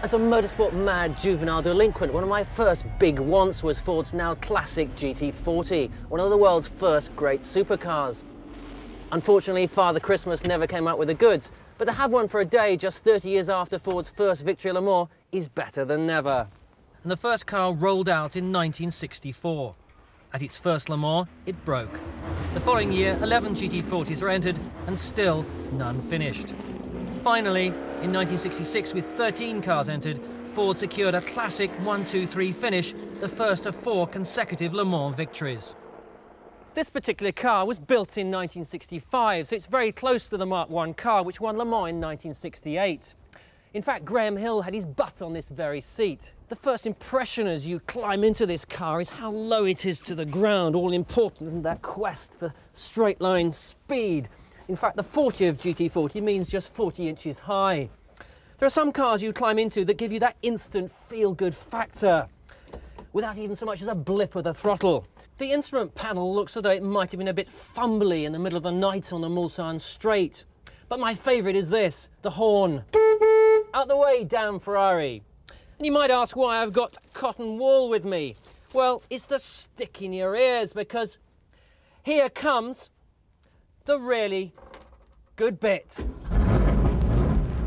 As a motorsport mad juvenile delinquent, one of my first big wants was Ford's now classic GT40, one of the world's first great supercars. Unfortunately, Father Christmas never came out with the goods, but to have one for a day just 30 years after Ford's first victory at Le Mans is better than never. And the first car rolled out in 1964. At its first Le Mans, it broke. The following year, 11 GT40s were entered and still none finished. Finally, in 1966, with 13 cars entered, Ford secured a classic 1-2-3 finish, the first of 4 consecutive Le Mans victories. This particular car was built in 1965, so it's very close to the Mark I car which won Le Mans in 1968. In fact, Graham Hill had his butt on this very seat. The first impression as you climb into this car is how low it is to the ground, all important in that quest for straight line speed. In fact, the 40 of GT40 means just 40 inches high. There are some cars you climb into that give you that instant feel-good factor, without even so much as a blip of the throttle. The instrument panel looks as though it might have been a bit fumbly in the middle of the night on the Mulsanne Straight. But my favourite is this, the horn. Out the way, damn Ferrari. And you might ask why I've got cotton wool with me. Well, it's to stick in your ears, because here comes the really good bit.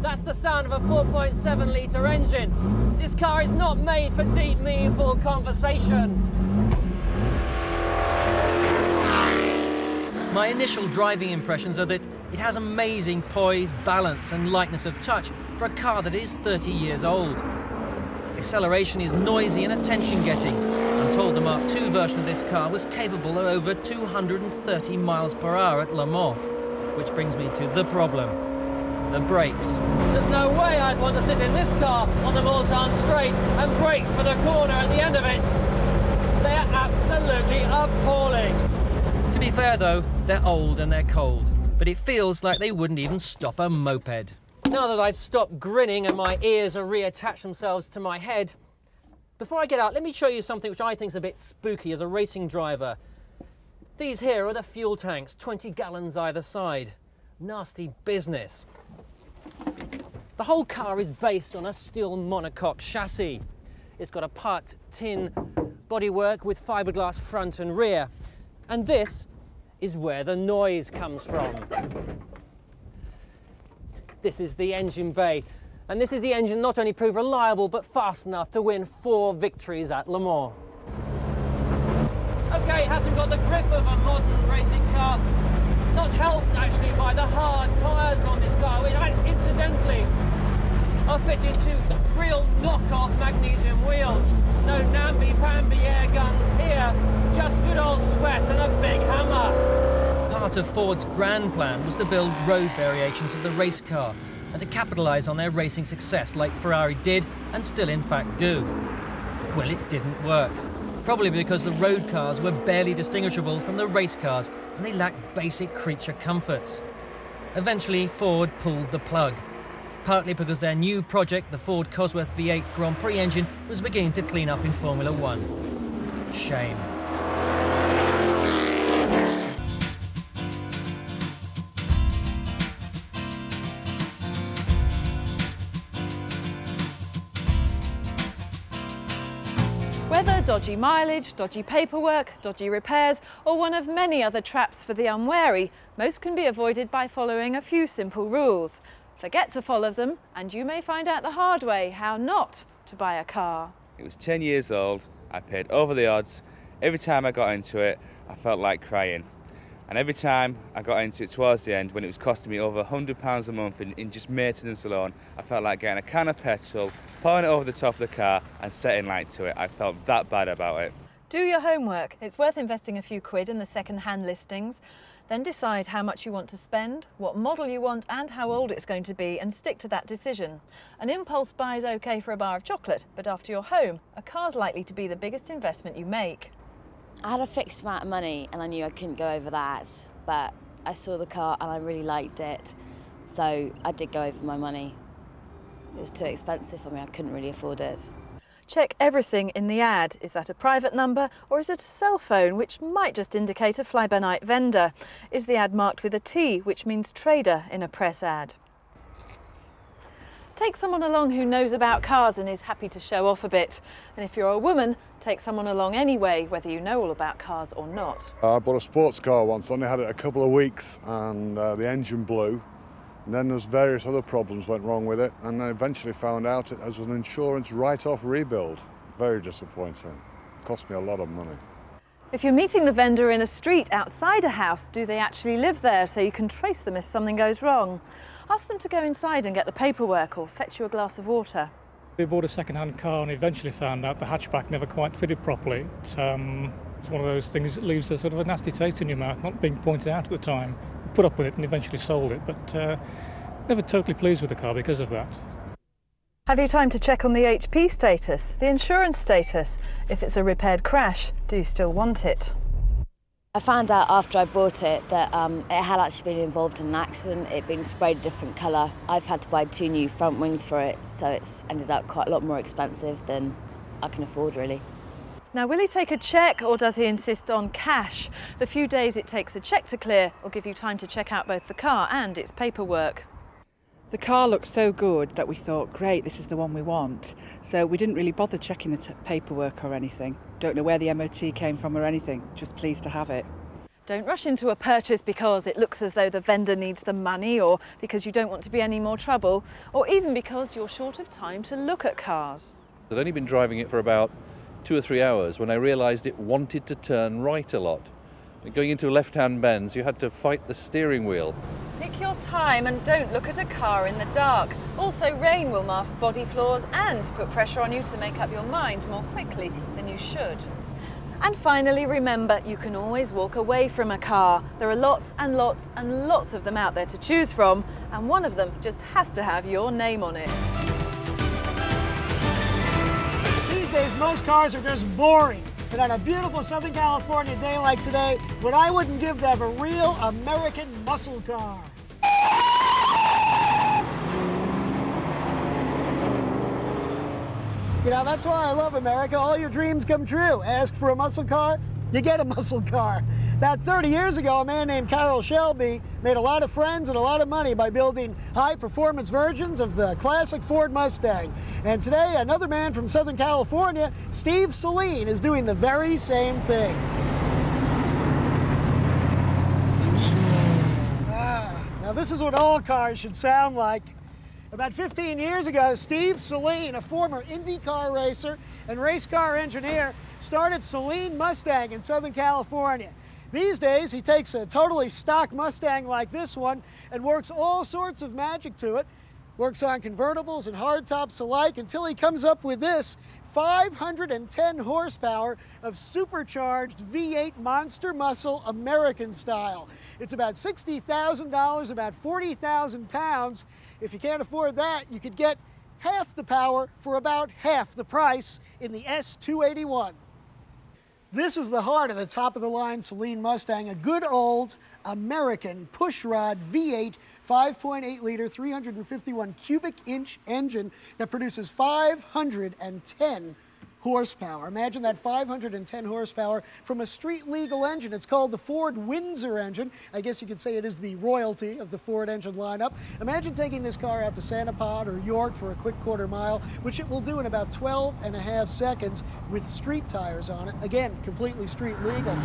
That's the sound of a 4.7 litre engine. This car is not made for deep, meaningful conversation. My initial driving impressions are that it has amazing poise, balance and lightness of touch for a car that is 30 years old. Acceleration is noisy and attention-getting. I'm told the Mark II version of this car was capable of over 230 miles per hour at Le Mans. Which brings me to the problem, the brakes. There's no way I'd want to sit in this car on the Mulsanne Straight and brake for the corner at the end of it. They're absolutely appalling. To be fair though, they're old and they're cold, but it feels like they wouldn't even stop a moped. Now that I've stopped grinning and my ears are reattached themselves to my head, before I get out, let me show you something which I think is a bit spooky as a racing driver. These here are the fuel tanks, 20 gallons either side. Nasty business. The whole car is based on a steel monocoque chassis. It's got a part tin bodywork with fiberglass front and rear. And this is where the noise comes from. This is the engine bay. And this is the engine not only proved reliable, but fast enough to win 4 victories at Le Mans. Okay, it hasn't got the grip of a modern racing car. Not helped, actually, by the hard tyres on this car, which, incidentally, are fitted to real knock-off magnesium wheels. No namby-pamby air guns here, just good old sweat and a big hammer. Part of Ford's grand plan was to build road variations of the race car and to capitalise on their racing success like Ferrari did and still in fact do. Well, it didn't work. Probably because the road cars were barely distinguishable from the race cars and they lacked basic creature comforts. Eventually, Ford pulled the plug, partly because their new project, the Ford Cosworth V8 Grand Prix engine, was beginning to clean up in Formula One. Shame. Whether dodgy mileage, dodgy paperwork, dodgy repairs, or one of many other traps for the unwary, most can be avoided by following a few simple rules. Forget to follow them, and you may find out the hard way how not to buy a car. It was 10 years old, I paid over the odds. Every time I got into it, I felt like crying. And every time I got into it towards the end, when it was costing me over £100 a month in just maintenance alone, I felt like getting a can of petrol, pouring it over the top of the car and setting light to it. I felt that bad about it. Do your homework. It's worth investing a few quid in the second-hand listings. Then decide how much you want to spend, what model you want and how old it's going to be, and stick to that decision. An impulse buy is okay for a bar of chocolate, but after you're home, a car's likely to be the biggest investment you make. I had a fixed amount of money and I knew I couldn't go over that, but I saw the car and I really liked it, so I did go over my money. It was too expensive for me, I couldn't really afford it. Check everything in the ad. Is that a private number or is it a cell phone, which might just indicate a fly-by-night vendor? Is the ad marked with a T, which means trader in a press ad? Take someone along who knows about cars and is happy to show off a bit. And if you're a woman, take someone along anyway, whether you know all about cars or not. I bought a sports car once, only had it a couple of weeks, and the engine blew. And then there's various other problems went wrong with it, and I eventually found out it was an insurance write-off rebuild. Very disappointing. Cost me a lot of money. If you're meeting the vendor in a street outside a house, do they actually live there so you can trace them if something goes wrong? Ask them to go inside and get the paperwork or fetch you a glass of water. We bought a second-hand car and eventually found out the hatchback never quite fitted properly. It's one of those things that leaves a sort of a nasty taste in your mouth, not being pointed out at the time. We put up with it and eventually sold it, but never totally pleased with the car because of that. Have you time to check on the HP status, the insurance status? If it's a repaired crash, do you still want it? I found out after I bought it that it had actually been involved in an accident, it being sprayed a different colour. I've had to buy 2 new front wings for it, so it's ended up quite a lot more expensive than I can afford, really. Now, will he take a cheque or does he insist on cash? The few days it takes a cheque to clear will give you time to check out both the car and its paperwork. The car looked so good that we thought, great, this is the one we want. So we didn't really bother checking the paperwork or anything. Don't know where the MOT came from or anything, just pleased to have it. Don't rush into a purchase because it looks as though the vendor needs the money, or because you don't want to be any more trouble, or even because you're short of time to look at cars. I'd only been driving it for about 2 or 3 hours when I realised it wanted to turn right a lot. Going into left-hand bends, you had to fight the steering wheel. Pick your time and don't look at a car in the dark. Also, rain will mask body flaws and put pressure on you to make up your mind more quickly than you should. And finally, remember, you can always walk away from a car. There are lots and lots and lots of them out there to choose from, and one of them just has to have your name on it. These days, most cars are just boring. But on a beautiful Southern California day like today, what I wouldn't give to have a real American muscle car. You know, that's why I love America. All your dreams come true. Ask for a muscle car, you get a muscle car. About 30 years ago, a man named Carroll Shelby made a lot of friends and a lot of money by building high-performance versions of the classic Ford Mustang. And today, another man from Southern California, Steve Saleen, is doing the very same thing. Now this is what all cars should sound like. About 15 years ago, Steve Saleen, a former IndyCar racer and race car engineer, started Saleen Mustang in Southern California. These days, he takes a totally stock Mustang like this one and works all sorts of magic to it. Works on convertibles and hardtops alike until he comes up with this 510 horsepower of supercharged V8 monster muscle American style. It's about $60,000, about 40,000 pounds. If you can't afford that, you could get half the power for about half the price in the S281. This is the heart of the top-of-the-line Saleen Mustang, a good old American pushrod V8 5.8-liter, 351 cubic inch engine that produces 510 horsepower. Imagine that 510 horsepower from a street-legal engine. It's called the Ford Windsor engine. I guess you could say it is the royalty of the Ford engine lineup. Imagine taking this car out to Santa Pod or York for a quick quarter mile, which it will do in about 12.5 seconds with street tires on it. Again, completely street legal.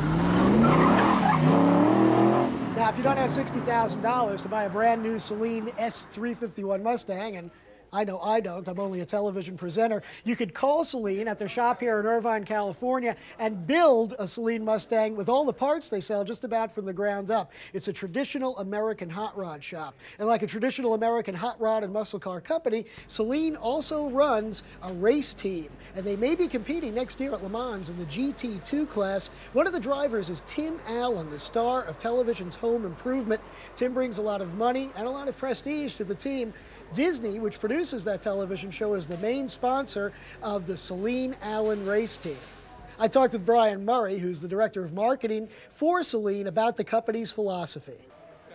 Now, if you don't have $60,000 to buy a brand new Saleen S351 Mustang, and I know I don't, I'm only a television presenter, you could call Saleen at their shop here in Irvine, California, and build a Saleen Mustang with all the parts they sell just about from the ground up. It's a traditional American hot rod shop. And like a traditional American hot rod and muscle car company, Saleen also runs a race team. And they may be competing next year at Le Mans in the GT2 class. One of the drivers is Tim Allen, the star of television's Home Improvement. Tim brings a lot of money and a lot of prestige to the team. Disney, which produces that television show, is the main sponsor of the Saleen Allen race team. I talked with Brian Murray, who's the director of marketing for Saleen, about the company's philosophy.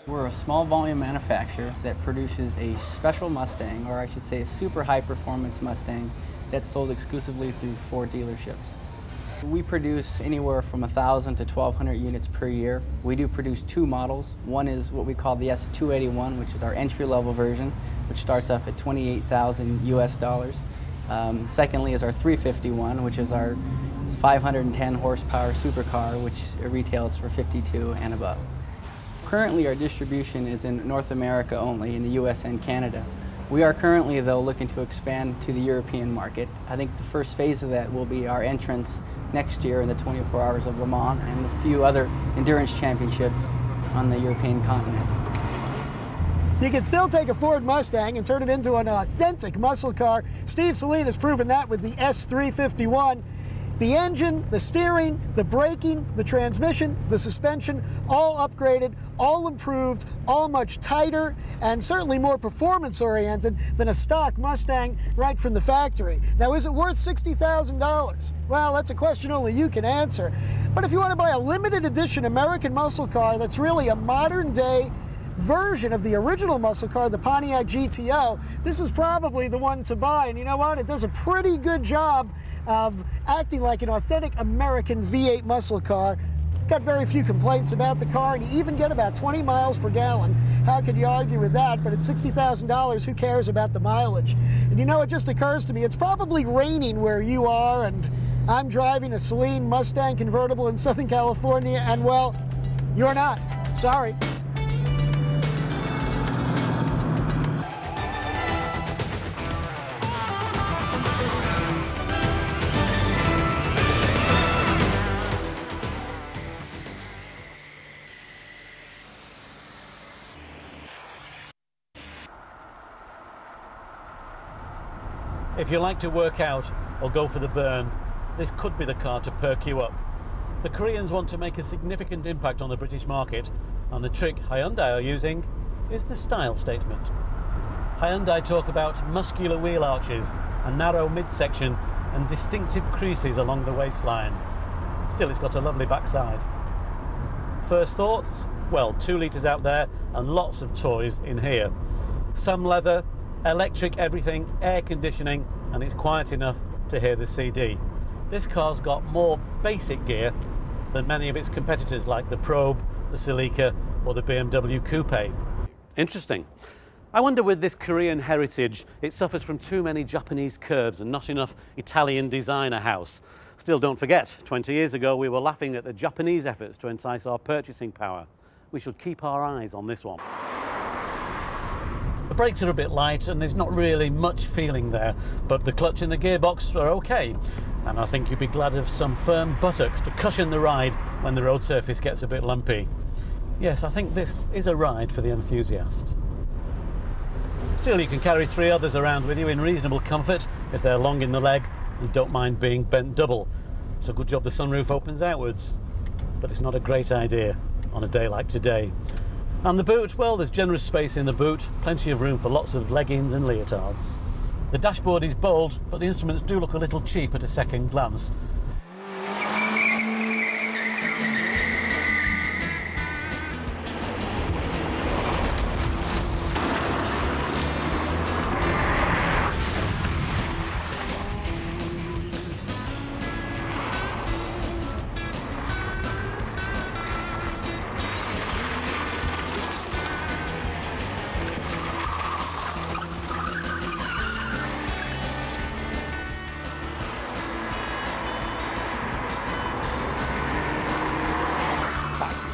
We're a small volume manufacturer that produces a special Mustang, or I should say a super high performance Mustang, that's sold exclusively through Ford dealerships. We produce anywhere from 1,000 to 1,200 units per year. We do produce two models. One is what we call the S281, which is our entry-level version, which starts off at 28,000 US dollars. Secondly is our 351, which is our 510 horsepower supercar, which retails for 52 and above. Currently, our distribution is in North America only, in the US and Canada. We are currently, though, looking to expand to the European market. I think the first phase of that will be our entrance next year in the 24 Hours of Le Mans and a few other endurance championships on the European continent. You can still take a Ford Mustang and turn it into an authentic muscle car. Steve Saleen has proven that with the S351. The engine, the steering, the braking, the transmission, the suspension, all upgraded, all improved, all much tighter, and certainly more performance-oriented than a stock Mustang right from the factory. Now, is it worth $60,000? Well, that's a question only you can answer. But if you want to buy a limited edition American muscle car that's really a modern-day version of the original muscle car, the Pontiac GTO, this is probably the one to buy. And you know what? It does a pretty good job of acting like an authentic American V8 muscle car. Got very few complaints about the car, and you even get about 20 miles per gallon. How could you argue with that? But at $60,000, who cares about the mileage? And you know, it just occurs to me, it's probably raining where you are, and I'm driving a Saleen Mustang convertible in Southern California, and well, you're not. Sorry. If you like to work out or go for the burn, this could be the car to perk you up. The Koreans want to make a significant impact on the British market, and the trick Hyundai are using is the style statement. Hyundai talk about muscular wheel arches, a narrow midsection and distinctive creases along the waistline. Still, it's got a lovely backside. First thoughts? Well, 2 litres out there and lots of toys in here. Some leather, electric everything, air conditioning, and it's quiet enough to hear the CD. This car's got more basic gear than many of its competitors like the Probe, the Celica or the BMW Coupe. Interesting. I wonder with this Korean heritage, it suffers from too many Japanese curves and not enough Italian designer house. Still, don't forget, 20 years ago we were laughing at the Japanese efforts to entice our purchasing power. We should keep our eyes on this one. The brakes are a bit light and there's not really much feeling there, but the clutch and the gearbox are okay. And I think you'd be glad of some firm buttocks to cushion the ride when the road surface gets a bit lumpy. Yes, I think this is a ride for the enthusiast. Still, you can carry 3 others around with you in reasonable comfort if they're long in the leg and don't mind being bent double. It's a good job the sunroof opens outwards, but it's not a great idea on a day like today. And the boot, well, there's generous space in the boot, plenty of room for lots of leggings and leotards. The dashboard is bold, but the instruments do look a little cheap at a second glance.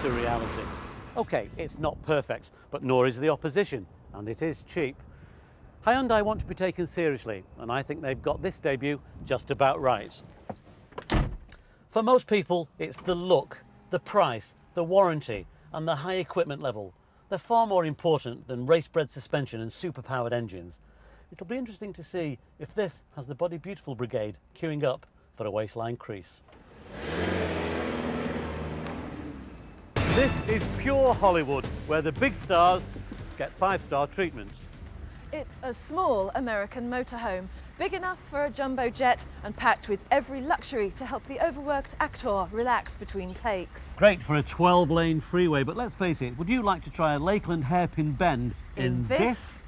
To reality. Okay, it's not perfect, but nor is the opposition, and it is cheap. Hyundai want to be taken seriously, and I think they've got this debut just about right. For most people, it's the look, the price, the warranty, and the high equipment level. They're far more important than race-bred suspension and super-powered engines. It'll be interesting to see if this has the Body Beautiful Brigade queuing up for a waistline crease. This is pure Hollywood, where the big stars get 5-star treatment. It's a small American motorhome, big enough for a jumbo jet and packed with every luxury to help the overworked actor relax between takes. Great for a 12-lane freeway, but let's face it, would you like to try a Lakeland hairpin bend in this?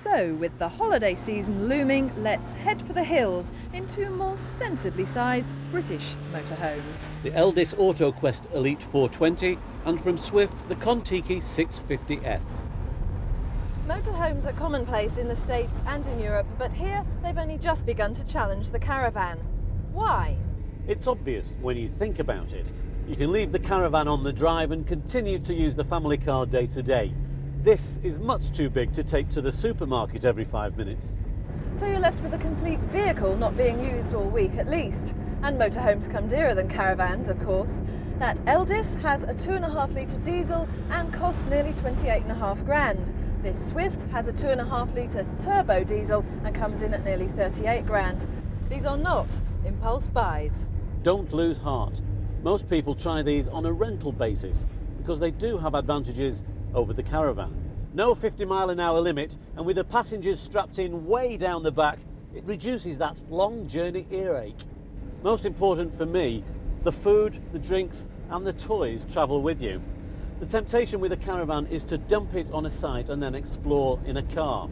So, with the holiday season looming, let's head for the hills into more sensibly sized British motorhomes. The Eldis AutoQuest Elite 420 and from Swift the Contiki 650S. Motorhomes are commonplace in the States and in Europe, but here they've only just begun to challenge the caravan. Why? It's obvious when you think about it. You can leave the caravan on the drive and continue to use the family car day to day. This is much too big to take to the supermarket every 5 minutes. So you're left with a complete vehicle not being used all week at least. And motorhomes come dearer than caravans, of course. That Eldis has a 2.5 litre diesel and costs nearly 28.5 grand. This Swift has a 2.5 litre turbo diesel and comes in at nearly 38 grand. These are not impulse buys. Don't lose heart. Most people try these on a rental basis because they do have advantages over the caravan. No 50-mile-an-hour limit, and with the passengers strapped in way down the back, it reduces that long journey earache. Most important for me, the food, the drinks and the toys travel with you. The temptation with a caravan is to dump it on a site and then explore in a car.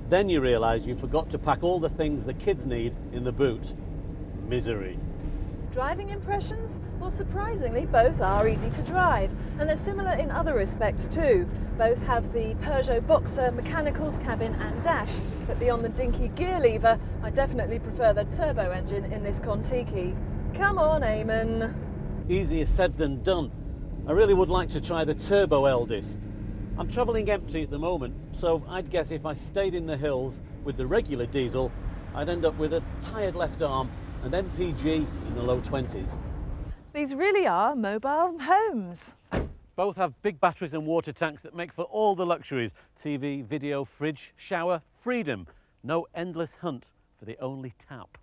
Then you realise you forgot to pack all the things the kids need in the boot. Misery. Driving impressions? Well, surprisingly, both are easy to drive, and they're similar in other respects too. Both have the Peugeot Boxer mechanicals, cabin and dash, but beyond the dinky gear lever, I definitely prefer the turbo engine in this Contiki. Come on, Eamon. Easier said than done. I really would like to try the turbo Eldis. I'm travelling empty at the moment, so I'd guess if I stayed in the hills with the regular diesel, I'd end up with a tired left arm and MPG in the low 20s. These really are mobile homes. Both have big batteries and water tanks that make for all the luxuries. TV, video, fridge, shower, freedom. No endless hunt for the only tap.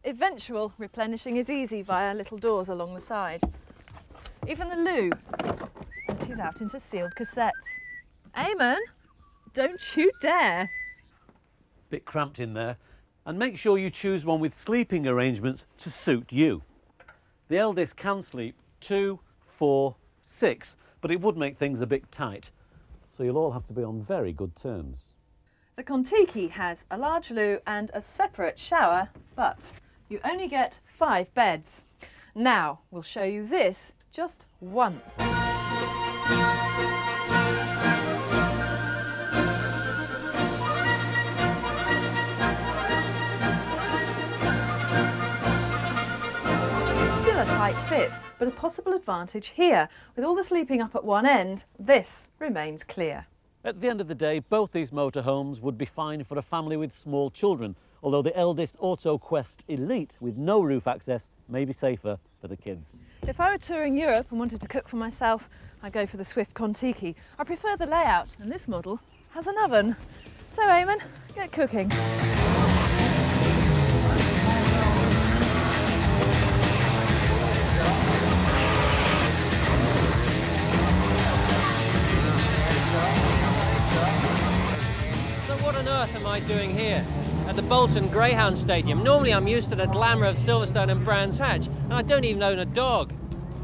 Eventual replenishing is easy via little doors along the side. Even the loo empties out into sealed cassettes. Eamon, don't you dare! Bit cramped in there. And make sure you choose one with sleeping arrangements to suit you. The Eldis can sleep 2, 4, 6, but it would make things a bit tight. So you'll all have to be on very good terms. The Contiki has a large loo and a separate shower, but you only get 5 beds. Now, we'll show you this just once. A tight fit, but a possible advantage here. With all the sleeping up at one end, this remains clear. At the end of the day, both these motorhomes would be fine for a family with small children, although the Eldis AutoQuest Elite with no roof access may be safer for the kids. If I were touring Europe and wanted to cook for myself, I'd go for the Swift Contiki. I prefer the layout, and this model has an oven. So Eamon, get cooking. What on earth am I doing here? At the Bolton Greyhound Stadium. Normally I'm used to the glamour of Silverstone and Brands Hatch, and I don't even own a dog.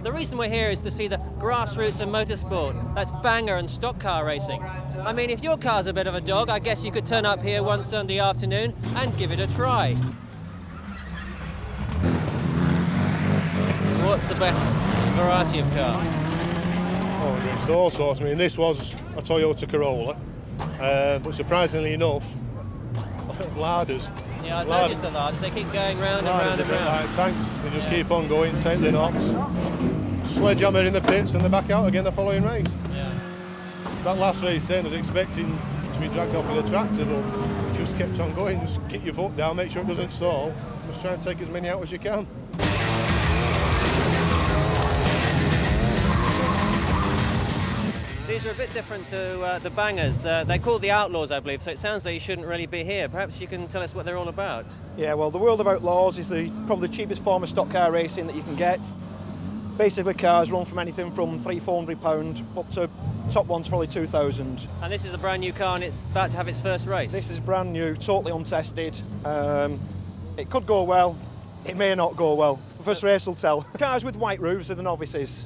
The reason we're here is to see the grassroots of motorsport. That's banger and stock car racing. I mean, if your car's a bit of a dog, I guess you could turn up here one Sunday afternoon and give it a try. What's the best variety of car? Oh, we're into all sorts. I mean, this was a Toyota Corolla. But surprisingly enough, larders. Yeah, I've noticed the larders. They keep going round and round and round. Like tanks. They just keep on going, take the knocks, sledgehammer in the pits, and they're back out again the following race. Yeah. That last race then, I was expecting to be dragged off with a tractor, but just kept on going. Just keep your foot down, make sure it doesn't stall. Just try and take as many out as you can. These are a bit different to the bangers. They're called the Outlaws, I believe, so it sounds like you shouldn't really be here. Perhaps you can tell us what they're all about. Yeah, well, the World of Outlaws is probably the cheapest form of stock car racing that you can get. Basically, cars run from anything from £300–400 up to top one's probably 2,000. And this is a brand new car and it's about to have its first race? This is brand new, totally untested. It could go well, it may not go well. The first race will tell. Cars with white roofs are the novices,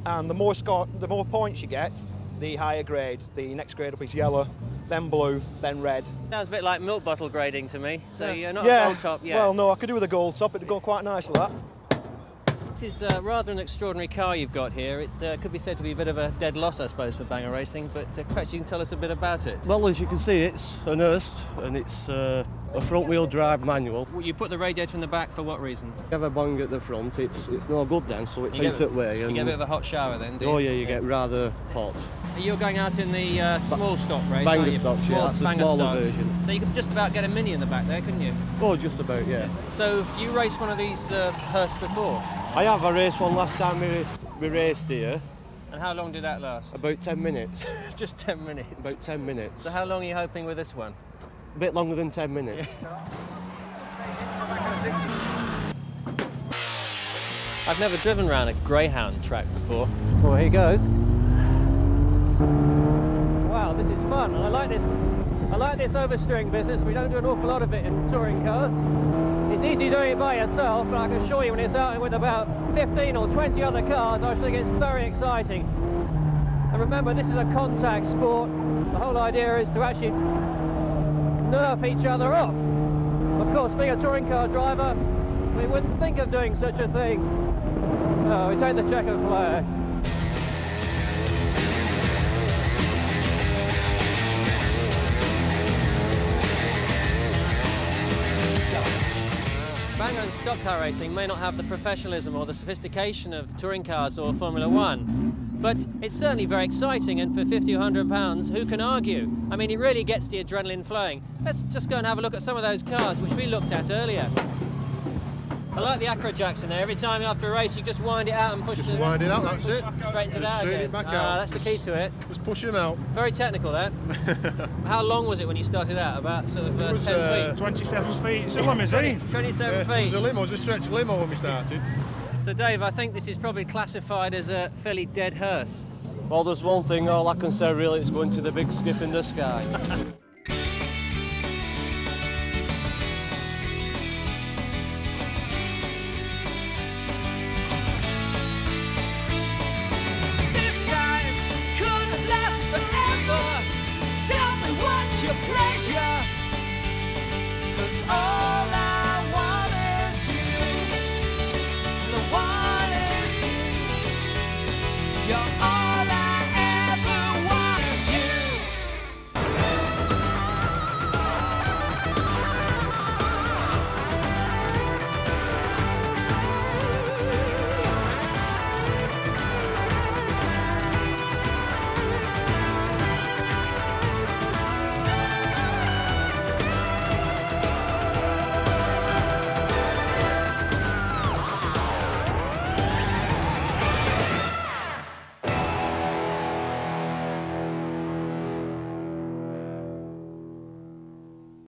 and the more points you get, the higher grade. The next grade up is yellow, then blue, then red. Sounds a bit like milk bottle grading to me. So you're not Yeah. a gold top yet. Well, no, I could do with a gold top. It'd go quite nicely, that. This is rather an extraordinary car you've got here. It could be said to be a bit of a dead loss, I suppose, for Banger Racing, but perhaps you can tell us a bit about it. Well, as you can see, it's an Hurst, and it's a front-wheel drive manual. Well, you put the radiator in the back for what reason? You have a bung at the front, it's no good then, so it's heat that way. You get a bit of a hot shower then, do you? Oh yeah, you get rather hot. You're going out in the small stock race, Banger aren't you? stocks, yeah, that's the Banger smaller stocks. version. So you could just about get a Mini in the back there, couldn't you? Oh, just about, yeah. So you raced one of these Hursts before? I have. I raced one last time we raced here. And how long did that last? About 10 minutes. Just 10 minutes? About 10 minutes. So how long are you hoping with this one? A bit longer than 10 minutes. I've never driven around a greyhound track before. Well, here goes. Wow, this is fun, and I like this oversteering business. We don't do an awful lot of it in touring cars. It's easy doing it by yourself, but I can assure you when it's out with about 15 or 20 other cars, I think it's very exciting. And remember, this is a contact sport. The whole idea is to actually nerf each other off. Of course, being a touring car driver, we wouldn't think of doing such a thing. No, we take the checkered flag. Banger and stock car racing may not have the professionalism or the sophistication of touring cars or Formula One, but it's certainly very exciting, and for £50 or £100, who can argue? I mean, it really gets the adrenaline flowing. Let's just go and have a look at some of those cars which we looked at earlier. I like the acro jacks in there. Every time after a race, you just wind it out and push it. Just wind it out, that's it. Straightens it out Straighten again. it back out. That's the key to it. Just push him out. Very technical, that. How long was it when you started out? About sort of 10 feet? 27 feet. It's a limousine. 27 feet. It was a limo, it was a stretch limo when we started. So Dave, I think this is probably classified as a fairly dead hearse. Well, there's one thing, all I can say really, it's going to the big skip in the sky. This time couldn't last forever. Tell me what's your pleasure.